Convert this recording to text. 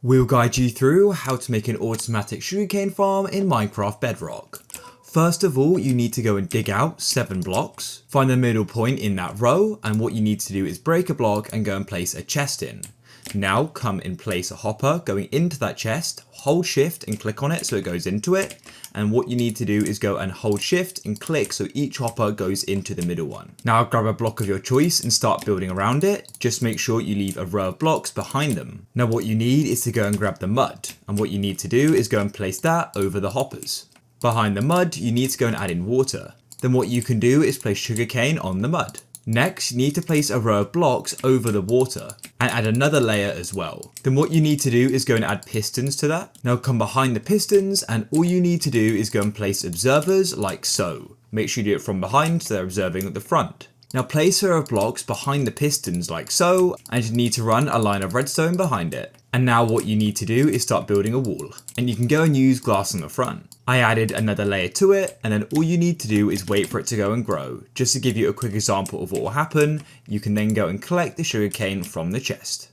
We'll guide you through how to make an automatic sugarcane farm in Minecraft Bedrock. First of all, you need to go and dig out 7 blocks, find the middle point in that row, and what you need to do is break a block and go and place a chest in. Now come and place a hopper going into that chest, hold shift and click on it so it goes into it, and what you need to do is go and hold shift and click so each hopper goes into the middle one. Now grab a block of your choice and start building around it, just make sure you leave a row of blocks behind them. Now what you need is to go and grab the mud, and what you need to do is go and place that over the hoppers. Behind the mud you need to go and add in water. Then what you can do is place sugarcane on the mud. Next, you need to place a row of blocks over the water and add another layer as well. Then what you need to do is go and add pistons to that. Now come behind the pistons and all you need to do is go and place observers like so. Make sure you do it from behind so they're observing at the front. Now place a row of blocks behind the pistons like so, and you need to run a line of redstone behind it. And now what you need to do is start building a wall, and you can go and use glass on the front. I added another layer to it, and then all you need to do is wait for it to go and grow. Just to give you a quick example of what will happen, you can then go and collect the sugarcane from the chest.